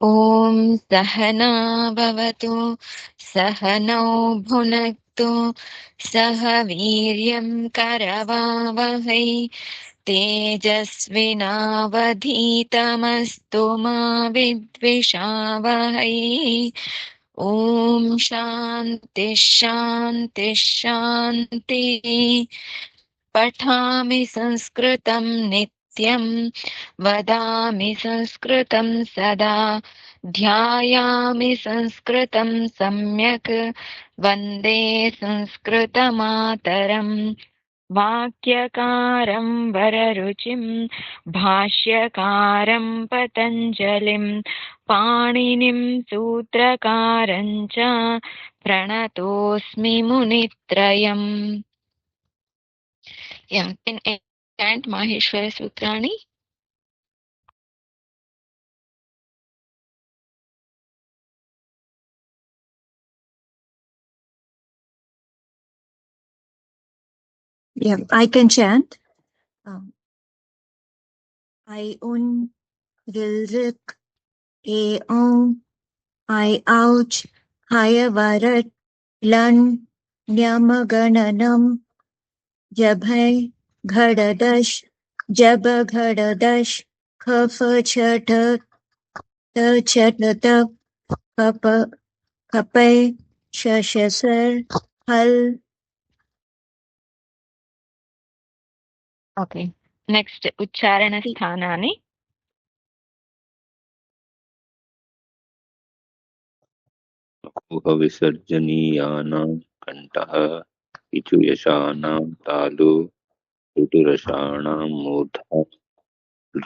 ॐ सहना भवतु सहनौ भुनक्तु सह वीर्यं करवावहै तेजस्विनावधीतमस्तु मा विद्विषावहै ॐ शान्ति शान्ति शान्तिः पठामि संस्कृतं नित्यं वदामि संस्कृतं सदा ध्यायामि संस्कृतं सम्यक् वन्दे संस्कृतमातरम् वाक्यकारं वररुचिं भाष्यकारं पतञ्जलिं पाणिनिं सूत्रकारं च प्रणतोऽस्मि मुनित्रयम्. Yeah, can chant Maheshwara Sutrani? Yeah, I can chant. I un rilrik a on I ouch Hayavarat Lan Nyamagananam Jabhai Ghadadash Jaba Ghadadash Kapha Chata Ta Chatata Kapa Kapai Shashasar Hal. Okay. Next, Ucharana Sthanani. ऊहविसर्जनीयानां कण्ठः इचुयशानां तालु ऋतुरसाणां मूर्धा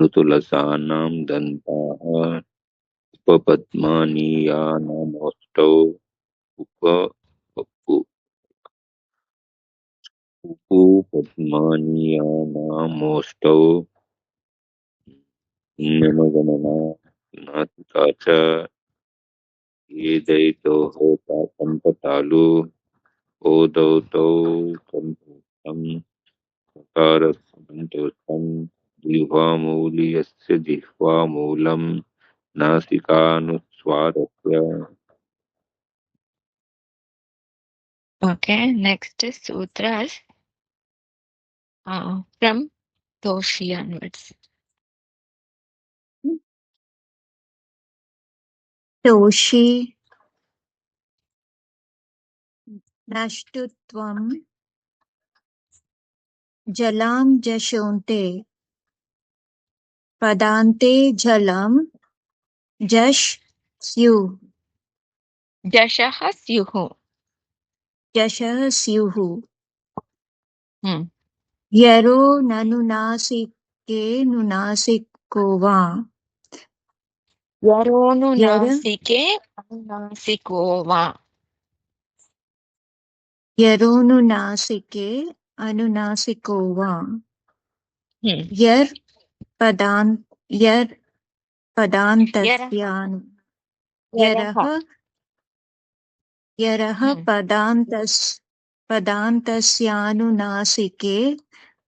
ऋतुलसानां दन्ताः उपपद्मानीयानामोष्टौ उपपद्मानीयानामोष्टौ निमगणना नासिका च एदैतोः कण्ठतालु ओदौ तौ कण्ठस्थं सकारस्थं जिह्वामूलीयस्य जिह्वामूलं नासिकानुस्वारस्य Okay. Next is Sutras from Toshi onwards. Toshi Nashtutvam Jalam Jashonte Padante Jalam Jash Syu Jashaha Syuhu. Jashah Syuhu Hmm. Yaro Nanunasike Nunasikova Yaronu Yara Nasike Nasikova. Yaro Nunasike Anunasikova Hmm. Yar Padantasyanu Yaraha. Yarah Padantasyanu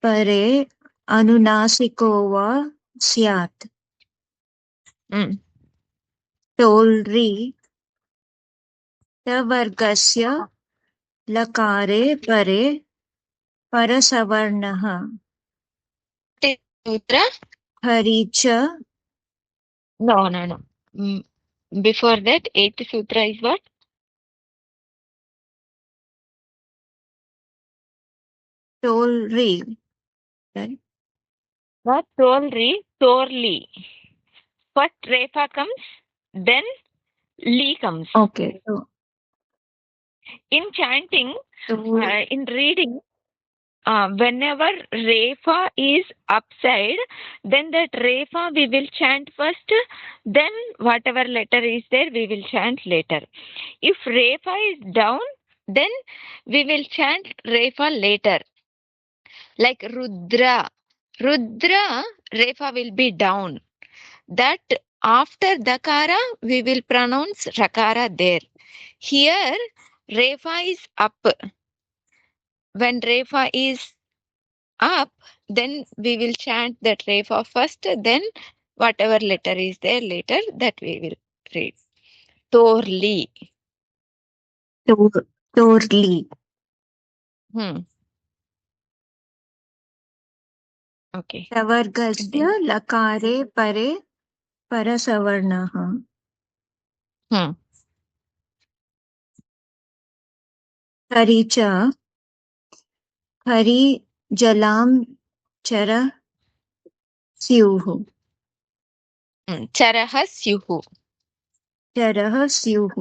Pare Anunasiko va Syat Hmm. Tolri Tavargasya Lakare Pare Parasavarnaha Sutra? Haricha No. Before that, 8th Sutra is what? Tolri. Right? What? Torli. First Refa comes, then Li comes. Okay. In chanting, So in reading, whenever Refa is upside, then that Refa we will chant first, then whatever letter is there we will chant later. If Refa is down, then we will chant Refa later. Like Rudra. Rudra, Refa will be down. That after Dakara, we will pronounce Rakara there. Here, Refa is up. When Refa is up, then we will chant that Refa first, then whatever letter is there later, that we will read. Torli. Torli. Okay. सवर्गस्य लकारे परे परसवर्णः. हरि च हरि जलां चर स्युः. चरः स्युः. चरः स्युः.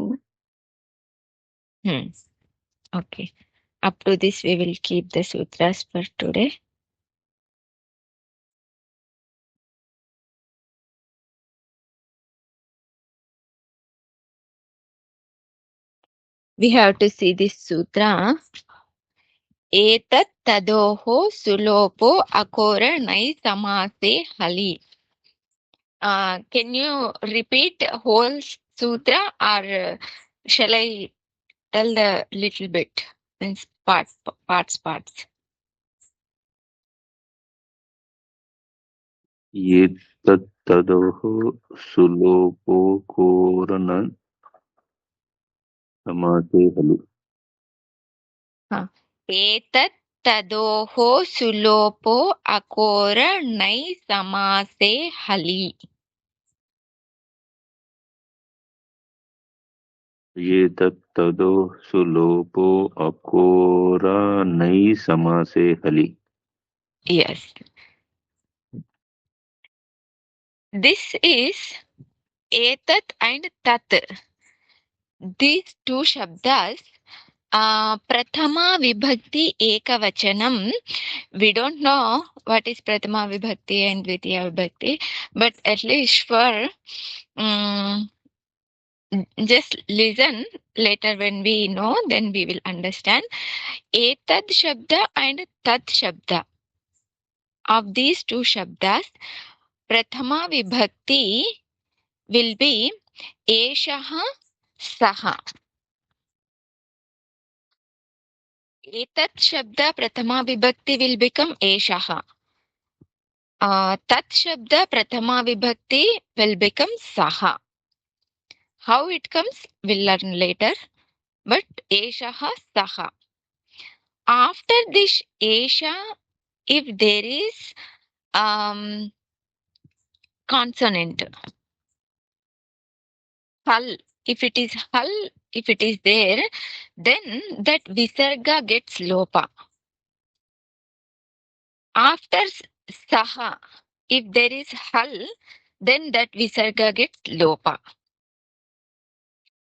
Okay. Up to this, we will keep the sutras for today. We have to see this sutra. Etat tadoho sulopo akora nai samase hali. Can you repeat whole sutra, or shall I tell the little bit? Means parts. ये तत्तदोः सुलोपोकोरन समासे हलु. एतत् तदोः सुलोपो acore नै समासे हलि. ये तत्तदोः सुलोपो अकोरा नै समासे हलि. Yes. This is etat and tat. These two shabdas, prathama vibhakti ekavachanam. We don't know what is prathama vibhakti and dvitiya vibhakti, but at least for just listen. Later when we know, then we will understand. Etad shabda and tat shabda. Of these two shabdas, prathama vibhakti will be eshaha saha. Etat shabda prathama vibhakti will become eshaha. Tat shabda prathama vibhakti will become saha. How it comes, we'll learn later. But eshaha saha. After this esha, if there is consonant, hal, if it is hal, if it is there, then that visarga gets lopa. After saha, if there is hal, then that visarga gets lopa.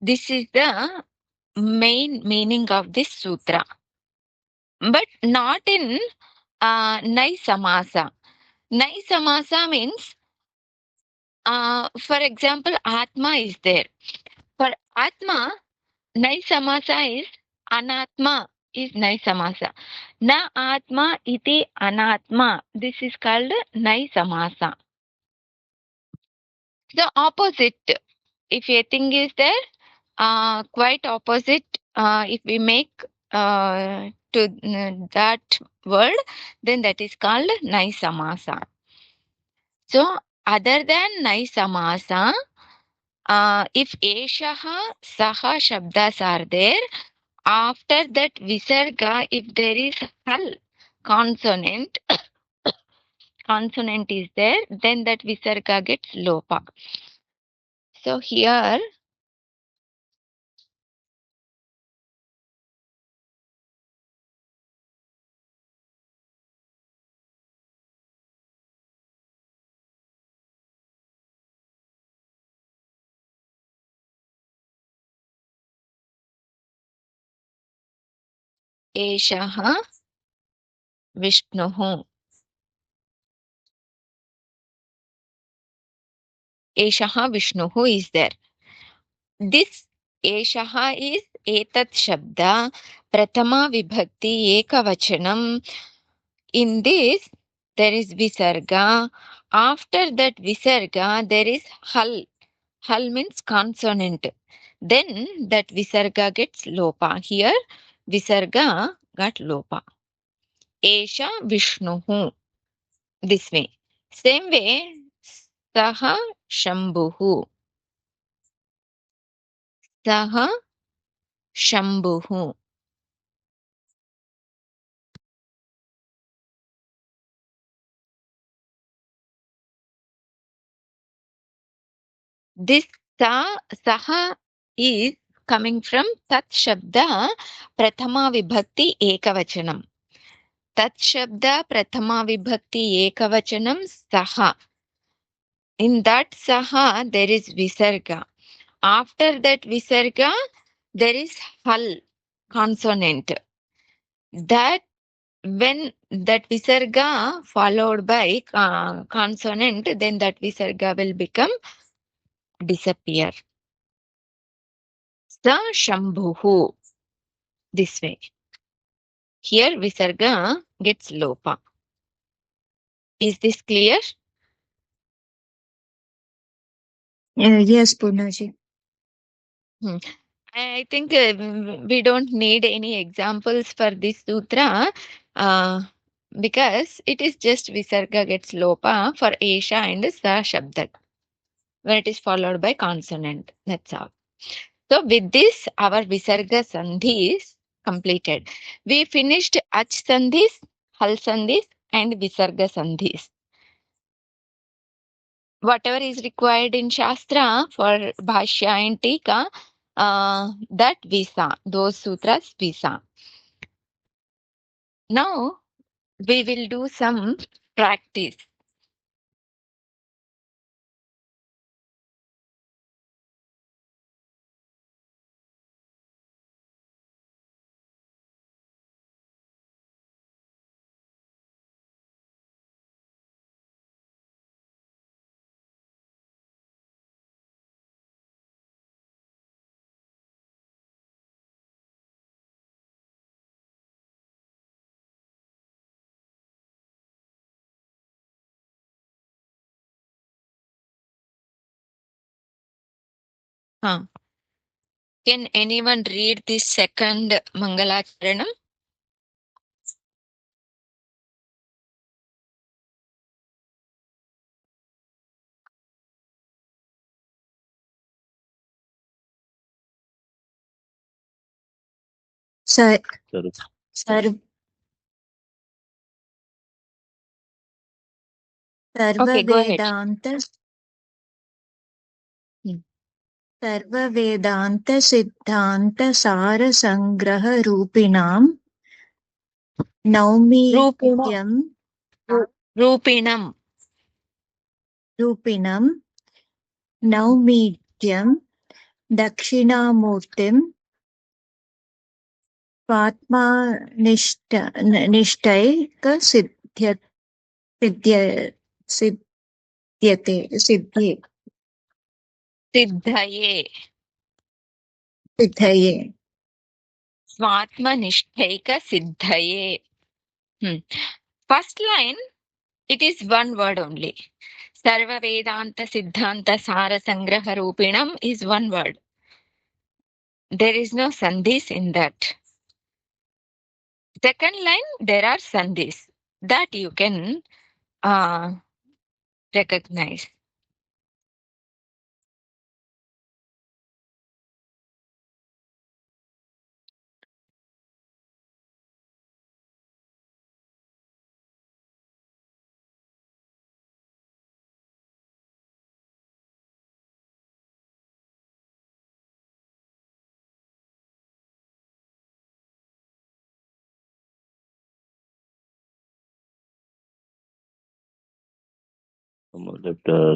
This is the main meaning of this sutra, but not in nai samasa. Nai samasa means, for example, atma is there. For atma, nai samasa is anatma is nai samasa. Na atma iti anatma. This is called nai samasa. The opposite, if a thing is there, quite opposite, if we make to that word, then that is called nai samasa. So other than nai samasa, if eshaha saha shabdas are there, after that visarga, if there is hal consonant is there, then that visarga gets lopa. So here eshaha Vishnuhu. Eshaha Vishnuhu is there. This eshaha is etat shabda, prathama vibhakti ekavachanam. In this, there is visarga. After that visarga, there is hal. Hal means consonant. Then that visarga gets lopa. Here, visarga got lopa. Esha Vishnuhu. This way. Same way, Saha Shambhuhu. Saha Shambhuhu. This saha is coming from tat shabda prathama vibhakti ekavachanam. Tat shabda prathama vibhakti ekavachanam saha. In that saha there is visarga. After that visarga there is hal consonant. That when that visarga followed by consonant, then that visarga will become disappear. Sa Shambhuhu. This way. Here visarga gets lopa. Is this clear? Yes, Purnaji. I think we don't need any examples for this sutra because it is just visarga gets lopa for Esha and Sa Shabdat when it is followed by consonant. That's all. So with this, our visarga sandhi is completed. We finished ach sandhis, hal sandhis, and visarga sandhis. Whatever is required in Shastra for Bhashya and Tika, that visa, those sutras visa. Now we will do some practice. Can anyone read this second Mangalacharanam? Sir, Sir, Sarv, Okay, go ahead. सर्ववेदान्त सिद्धान्त सार संग्रह रूपिणां नौमीत्यं रूपिणं नौमीत्यं दक्षिणामूर्तिं सिद्धये Svatmanishtaika Siddhaye. First line, it is one word only. Sarva Vedanta Siddhanta Sara Sangraha Rupinam is one word. There is no sandhis in that. Second line, there are sandhis that you can recognize.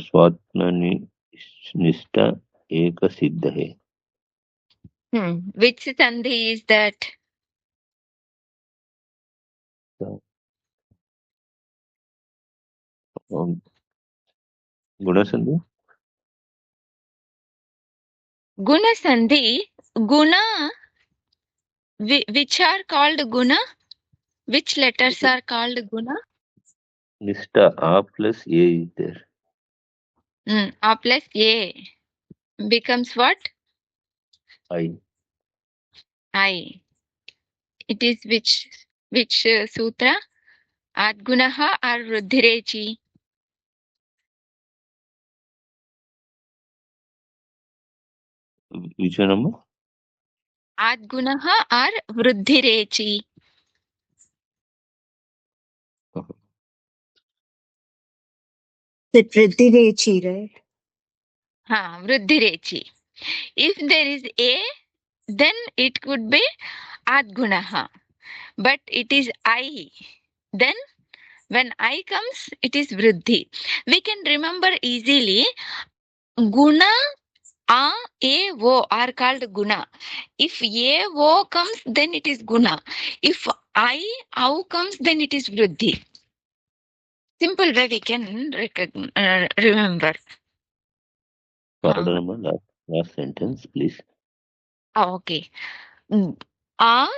स्वात्मनिष्ठ एक सिद्ध है. Which sandhi is that? गुण संधि. Guna sandhi. Guna, which are called guna? Which letters are called guna? Nishta, A plus A is there. A plus A becomes what? I. I. It is which sutra? Adgunaha or Ruddhirechi? Which one, Amma? Adgunaha or Vruddhirechi. The Vruddhirechi, right? Vruddhirechi. If there is A, then it could be Adgunaha. But it is I. Then when I comes, it is Vruddhi. We can remember easily. Guna, A, O are called Guna. If A, O comes, then it is Guna. If I, Au comes, then it is Vruddhi. Simple way we can remember. Pardon, Amma. Last sentence, please. Okay. A,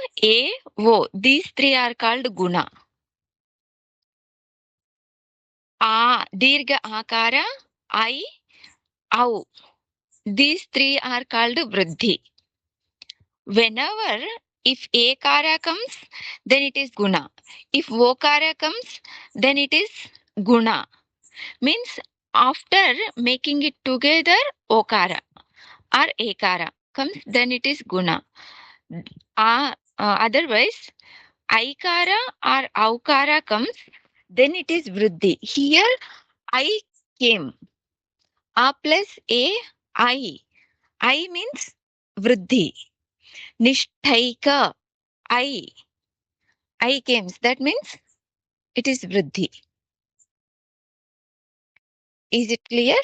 O. These three are called Guna. A, Dirgha Akara, I, Au. These three are called Vruddhi. Whenever if Ekara comes, then it is Guna. If Okara comes, then it is Guna. Means after making it together, Okara or Ekara comes, then it is Guna. Otherwise, Aikara or Aukara comes, then it is Vruddhi. Here, I came. A plus A, I. I means Vruddhi. Nishthaika, I came. That means it is Vruddhi. Is it clear?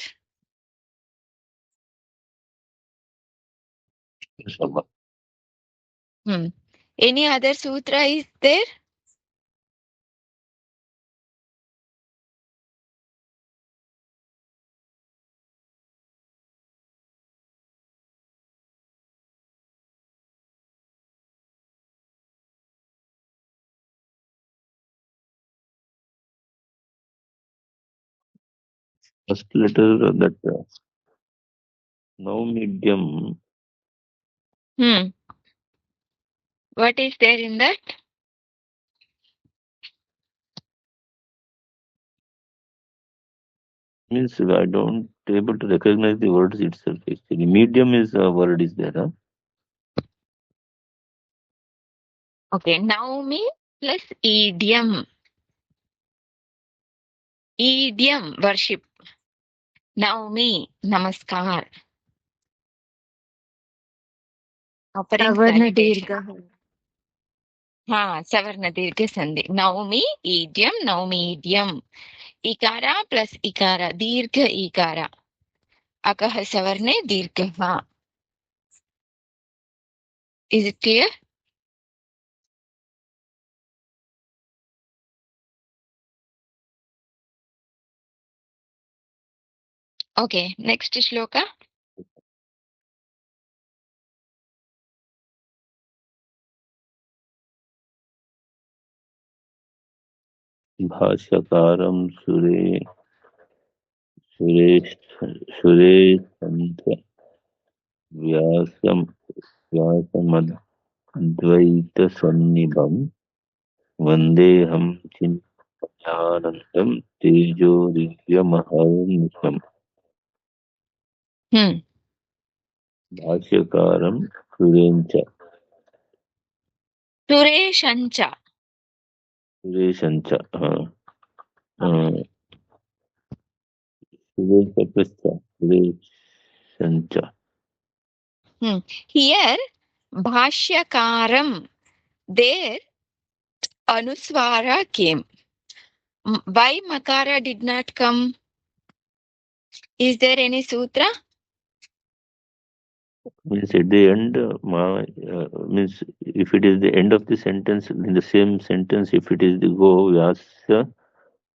Yes, Amma. Any other sutra is there? First letter that now medium What is there in that? means I don't able to recognize the words itself. Actually, medium is a word is there. Huh? Okay, Naumi plus idiom. Idiom, worship. Naumi, namaskar. Offering Savarna salutation. Dirgha. Savarna Dirgha Sandhi. Naumi, idiom, Naumi, idiom. Ikara plus ikara, Dirgha ikara. Akaha Savarne Dirgha. Is it clear? Okay, next shloka. भाष्यकारं सुरेशन्त व्यासमद्वैतसन्निभं वन्देऽहं चिन्मयानन्दं तेजोदिव्यमहर्निशम् भाष्यकारं सुरेशञ्च Sureshancha. सुरेशञ्च Here, Bhashyakaram, there Anuswara came. Why Makara did not come? Is there any sutra? Means at the end, means if it is the end of the sentence, in the same sentence, if it is the go,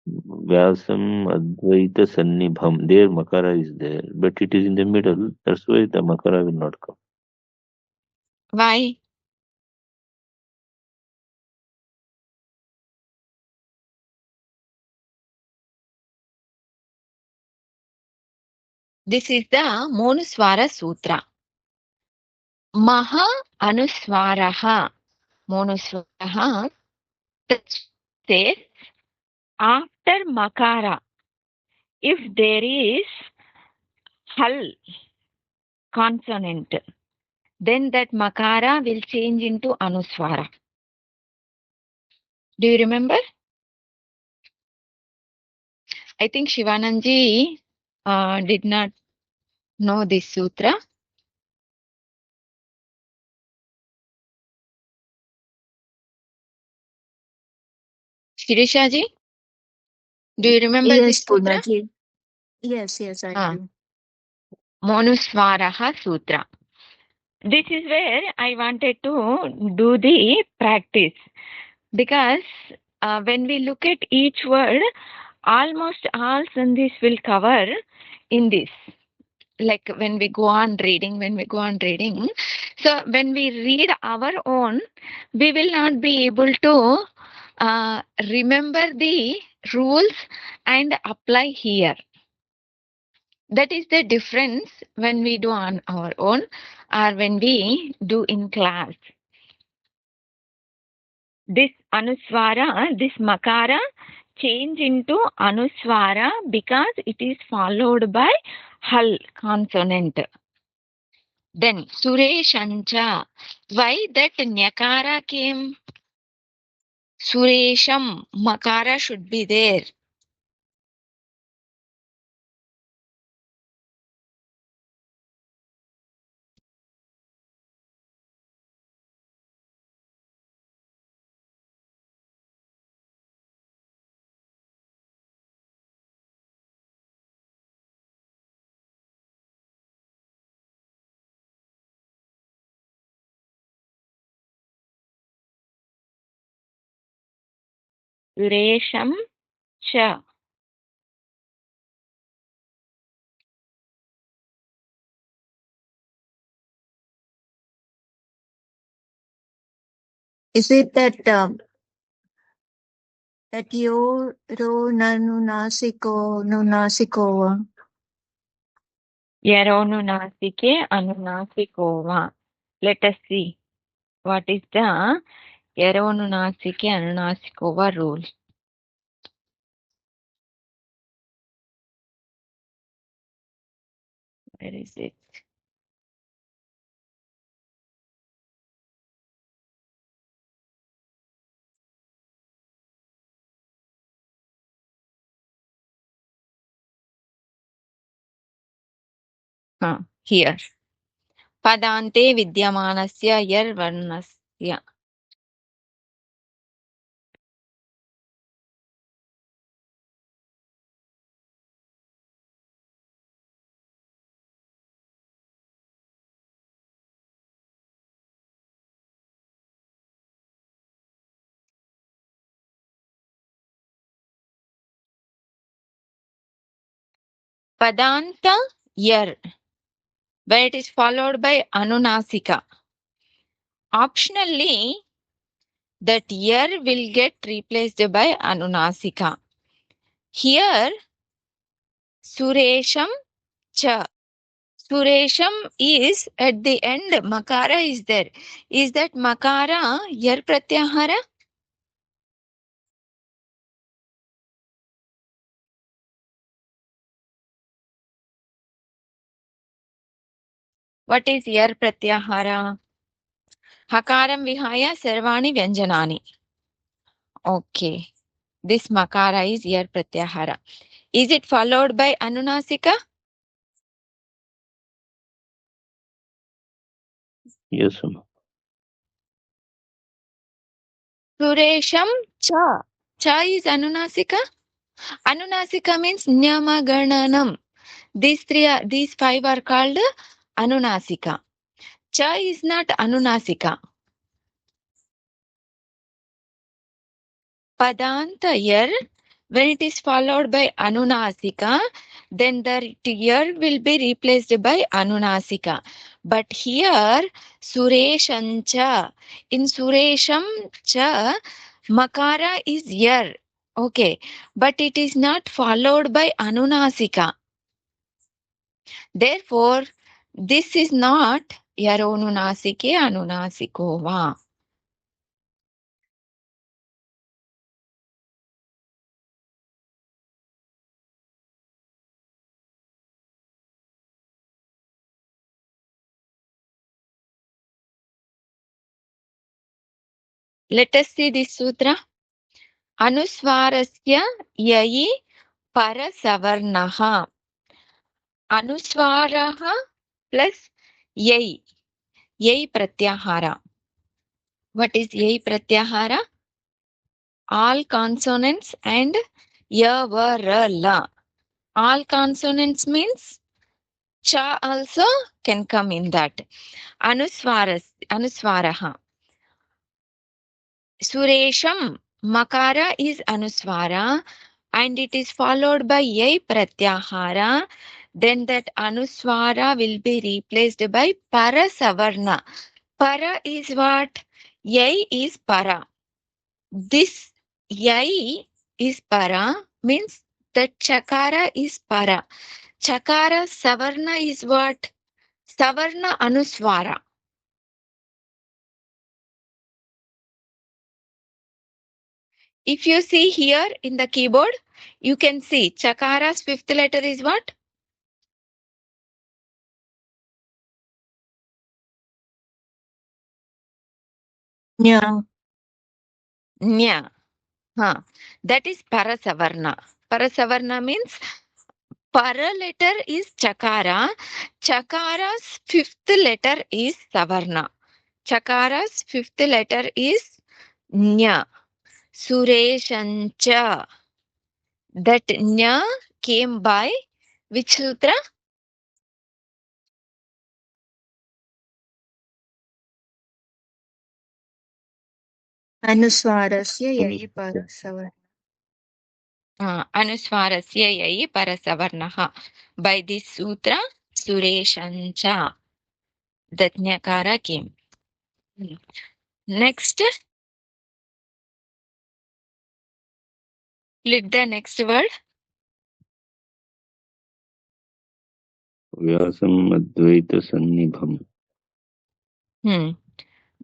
Vyasam Advaita Sannibham, there Makara is there, but it is in the middle, that's why the Makara will not come. Why? This is the Monuswara Sutra. Maha Anuswaraha. Monuswaraha says after Makara, if there is Hal consonant, then that makara will change into anuswara. Do you remember? I think Shivananji did not know this sutra. Shirishaji, do you remember this Yes, sutra? Purnaji. Yes, I do. Manuswaraha Sutra. This is where I wanted to do the practice, because when we look at each word, almost all sandhis will cover in this. Like when we go on reading, so when we read our own, we will not be able to remember the rules and apply here. That is the difference when we do on our own or when we do in class. This anuswara, this makara change into anuswara because it is followed by hal consonant. Then Sureshancha. Why that nyakara came? Suresham, makara should be there. Suresham cha. Is it that yo ro nunasiko? Yaronu nasike anunasikova. Let us see what is the Yaronu nasike anunasikova rule. Where is it? Here. Padante vidyamanasya yar varnasya. Padanta yar, where it is followed by anunasika. Optionally, that yar will get replaced by anunasika. Here, Suresham cha. Suresham is at the end, makara is there. Is that makara yar pratyahara? What is yar pratyahara? Hakaram vihaya sarvani vyanjanani. Okay. This makara is yar pratyahara. Is it followed by anunasika? Yes, Amma. Suresham cha. Cha is anunasika. Anunasika means nyamagananam. These five are called anunasika. Cha is not anunasika. Padanta yar, when it is followed by anunasika, then the yar will be replaced by anunasika. But here, Sureshancha. In Suresham cha, makara is yar. Okay. But it is not followed by anunasika. Therefore, this is not yaronunasike anunasikova. Let us see this sutra. Anuswarasya yai parasavarnaha. Anuswaraha plus yai. Yai pratyahara. What is yai pratyahara? All consonants and ya, va, ra, la. All consonants means cha also can come in that. Anuswaraha. Suresham, makara is anuswara and it is followed by yai pratyahara. Then that anuswara will be replaced by parasavarna. Para is what? Yai is para. This yai is para means that chakara is para. Chakara savarna is what? Savarna anuswara. If you see here in the keyboard, you can see chakara's fifth letter is what? Nya. Nya. That is parasavarna. Parasavarna means para letter is chakara. Chakara's fifth letter is savarna. Chakara's fifth letter is nya. Sureshancha. That nya came by which sutra? Anuswarasya yai parasavarna. Anuswarasya yai parasavarnaha. By this sutra, Sureshancha. That nyakara came. Next, split the next word. Vyasam Advaita Sannibham.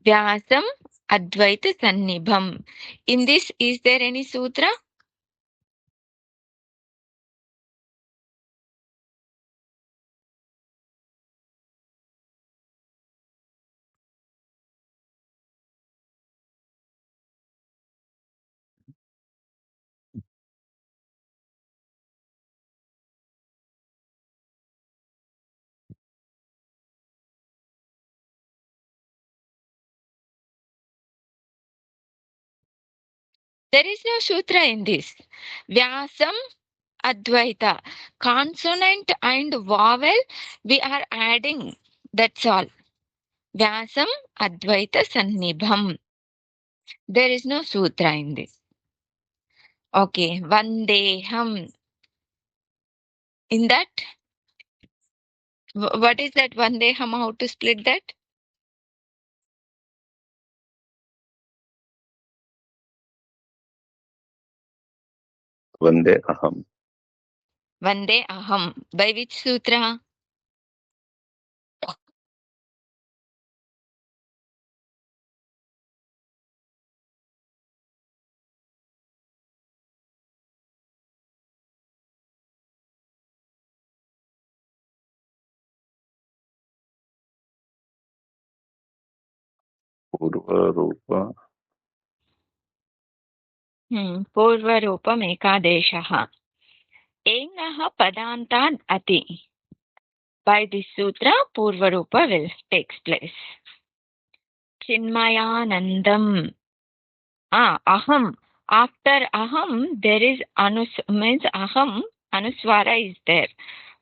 Vyasam Advaita Sannibham. In this, is there any sutra? There is no sutra in this. Vyasam Advaita. Consonant and vowel we are adding. That's all. Vyasam Advaita Sannibham. There is no sutra in this. Okay, Vandeham. In that, what is that Vandeham? How to split that? Vande Aham. Vande Aham. By which sutra? Purva Rupa. Purvarupam ekadeshaha. Engaha padantad ati. By this sutra, Purvarupa will take place. Chinmayanandam. Aham. After aham, there is means aham, anuswara is there.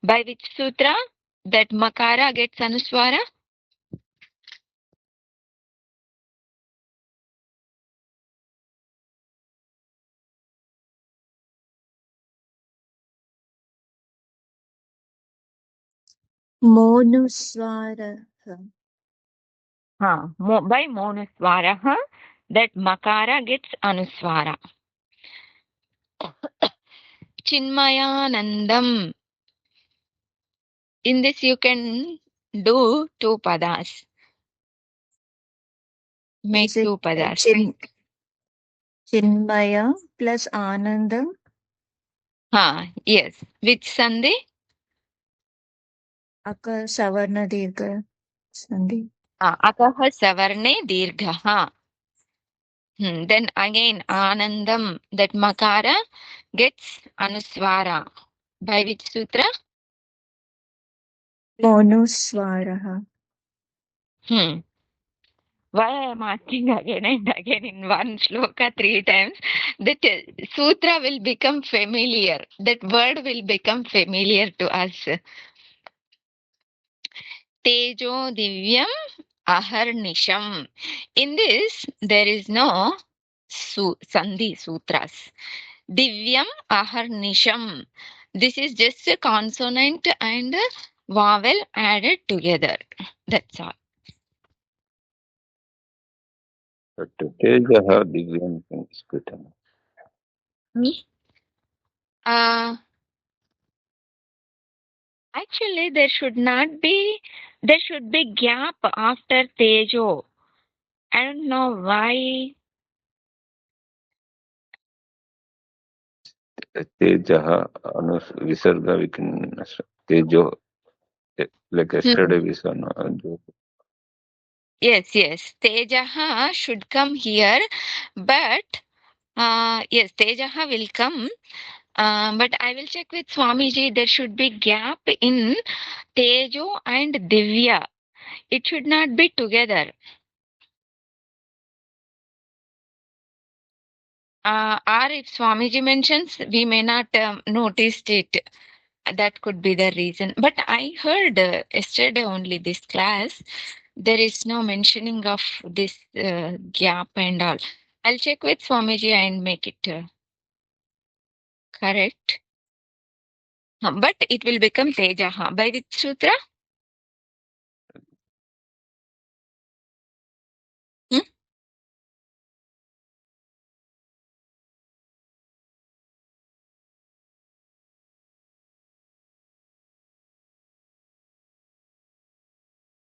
By which sutra that makara gets anuswara? Monuswara. By monuswara, that makara gets anuswara. Chinmayanandam. In this you can do two padas. Make Is it two padas. Chinmaya plus Anandam? Yes. Which sandhi? Aka Savarna Dirgha Sandhi. Akaha savarne dirghaha. Then again Anandam, that Makara gets Anuswara. By which sutra? Monuswaraha. Why I am asking again and again in one shloka 3 times, that sutra will become familiar. That word will become familiar to us. Tejo Divyam Aharnisham. In this, there is no Sandhi sutras. Divyam Aharnisham. This is just a consonant and a vowel added together. That's all. But Tejaha Divyam is written. Actually, there should be gap after Tejo. I don't know why. Tejaha, Visarga, we can, Tejo, like yesterday we saw. Yes. Tejaha should come here, but yes, Tejaha will come. But I will check with Swamiji. There should be gap in Tejo and Divya. It should not be together. Or if Swamiji mentions, we may not notice it. That could be the reason. But I heard yesterday only this class, there is no mentioning of this gap and all. I'll check with Swamiji and make it correct. But it will become Tejaha. By which sutra? Hmm?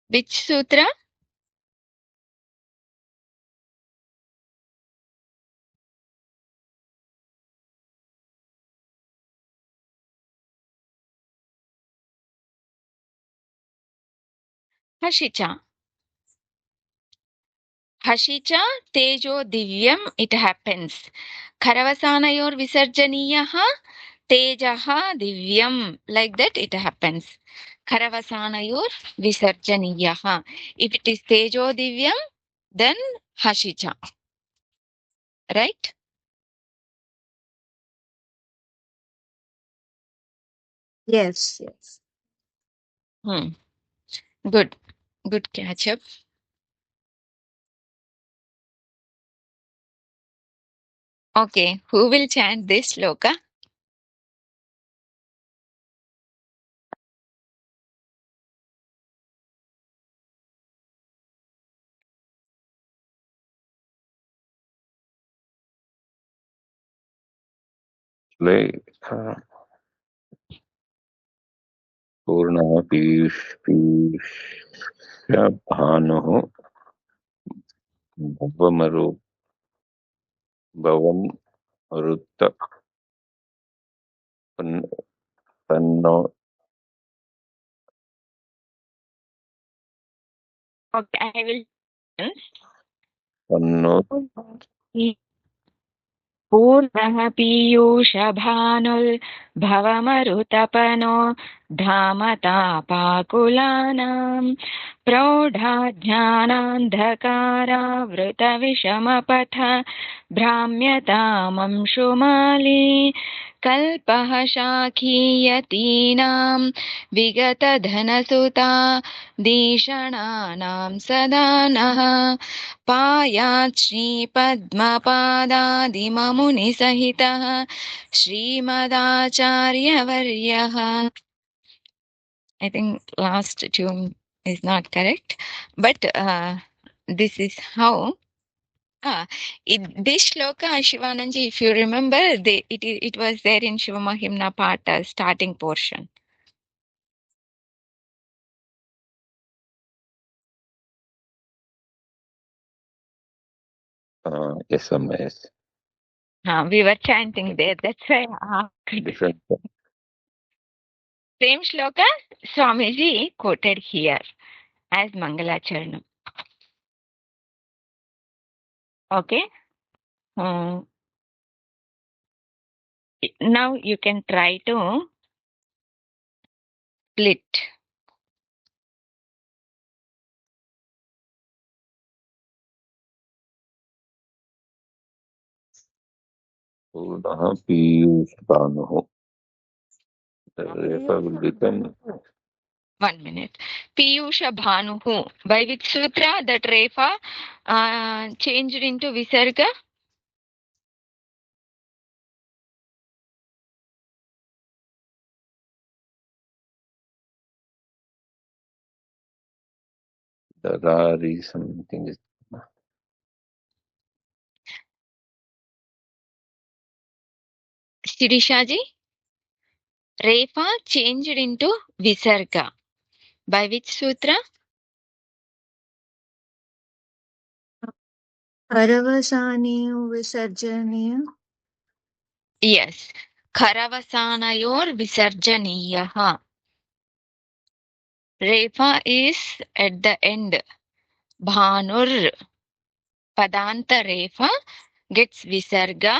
Which sutra? Hashicha. Hashicha Tejo Divyam, it happens. Karavasanayor Visarjaniyaha Tejaha Divyam. Like that it happens. Karavasanayor Visarjaniyaha. If it is Tejo Divyam, then Hashicha. Right? Yes. Good. Good catch up. Okay. Who will chant this shloka? Like Purna Piyush Bhanuhu Bhavamaru Bhavam Rutta Tanno Okay. I will. Tanno पूर्णः पीयूषभानुर्भवमरुतपनो धामतापाकुलानां प्रौढाज्ञानान्धकारावृतविषमपथ भ्राम्यतामंशुमाली कल्पः शाखीयतीनां विगतधनसुता दीषणानां सदा नः पायात् श्रीपद्मपादादिममुनिसहितः श्रीमदाचार्यवर्यः. I think last tune is not correct, but this is how. This shloka, Shivananji, if you remember, it was there in Shiva Mahimna Pata starting portion. Yes, yes. We were chanting there. That's why Different. same shloka Swamiji quoted here as Mangalacharanam. Okay. Now you can try to split. Purnah Piyushbanuh. Refa will become 1 minute. Piyusha Bhanuhu. By which sutra that Refa changed into Visarga? Darari something is Sirishaji? Refa changed into Visarga. By which sutra? Karavasanio Visarjaniya. Yes. Karavasanayor Visarjaniyaha. Refa is at the end. Bhanur. Padanta Refa gets Visarga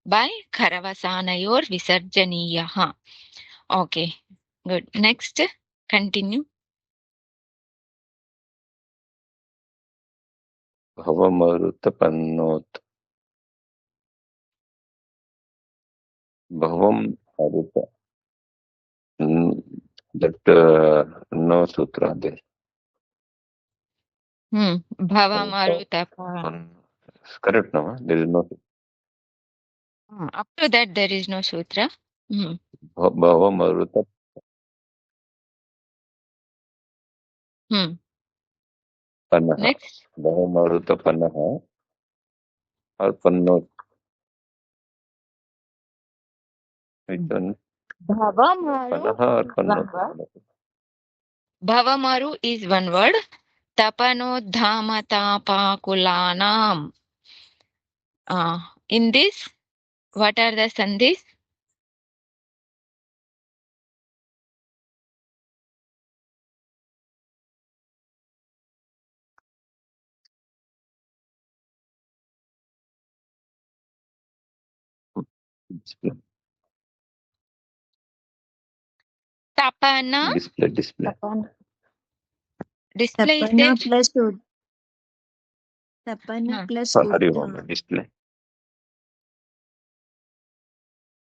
by Karavasanayor Visarjaniyaha. Okay, good. Next, continue. Bhavamaruta. Bhavam Maruta. That no sutra there. Bhava Maruta. Correct, no? There is no. Up to that, there is no sutra. Bhavamaruta. Panaha. Next. Bhavamaruta Panaha. Or Panno. Which one? Bhavamaru Panaha or is Panno? one word. Bhavamaru is one word. Tapanodhamatapakulanam. In this, what are the sandhis? Display. Tapana. Display. Display is there. Tapana plus Hari Uddha. display.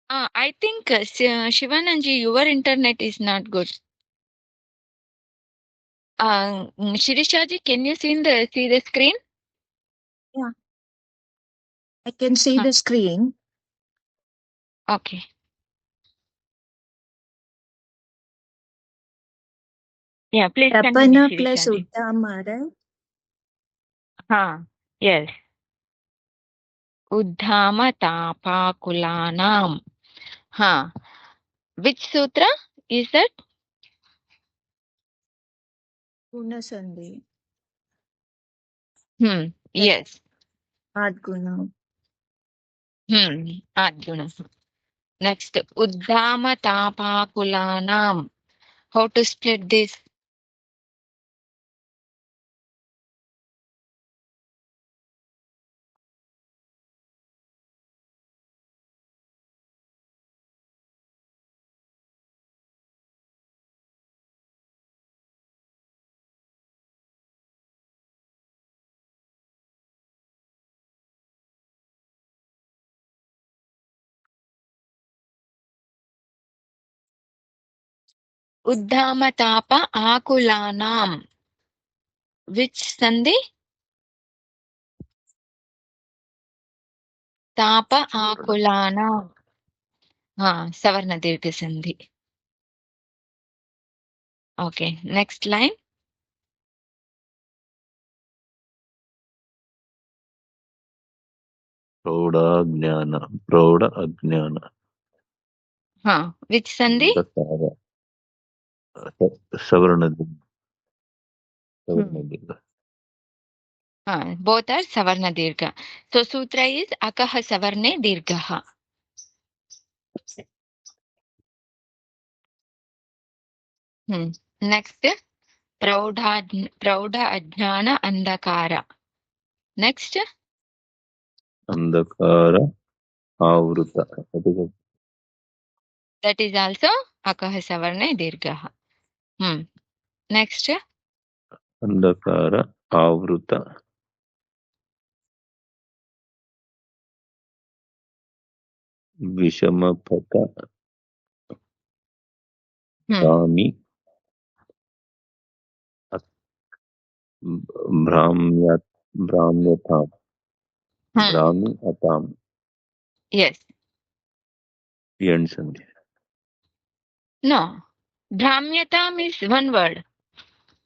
I think Shivananji, your internet is not good. Shirishaji, can you see the screen? Yeah. I can see the screen. Okay. Yeah, please continue, Tapana plus Shirishaji. Uddhama, right? Yes. Uddhama tapakulanam. Which sutra is that? Guna Sandhi. Yes. Adguna. Adguna. Next, Uddhama tapakulanam. How to split this? Uddhama tapa akulanam. Which sandhi? Tapa akulanam. Savarna dirgha sandhi. Okay, next line. Prouda Ajnana. Which sandhi? Savarna. Both are savarna dirgha. So sutra is akaha savarne dirgha. Next, praudha ajnana andakara. Next, अंधकार आवृत. That is also akah savarna dirgha. Next. अंधकार आवृत. विषमपथ भ्रामि भ्राम्यताम्. भ्रामि अताम्. Yes. End sandhi. No. Bhramyatam is one word.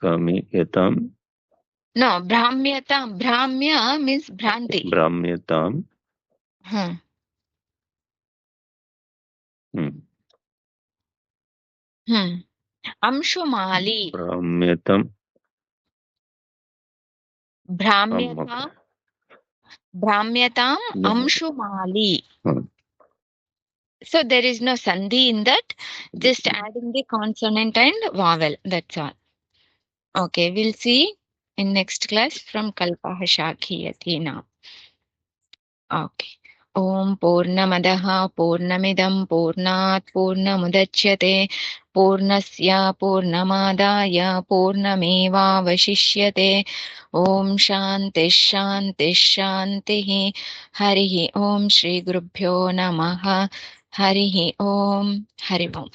Bhramyatam. No, Bhramyatam. Bhramya means Bhranti. Bhramyatam. Amshumali. Bhramyatam. Bhramyatam. Bhramyatam Amshumali. So there is no sandhi in that. Just adding the consonant and vowel. That's all. Okay, we'll see in next class from Kalpah Shakhiyati now. Okay. Om Purnamadaha Purnamidam Purnat Purnamudachyate Purnasya Purnamadaya Purnameva Vashishyate. Om Shanti Shanti Shanti. Harihi Om Shri Gurubhyo Namaha. Harihi Om. Hari Om.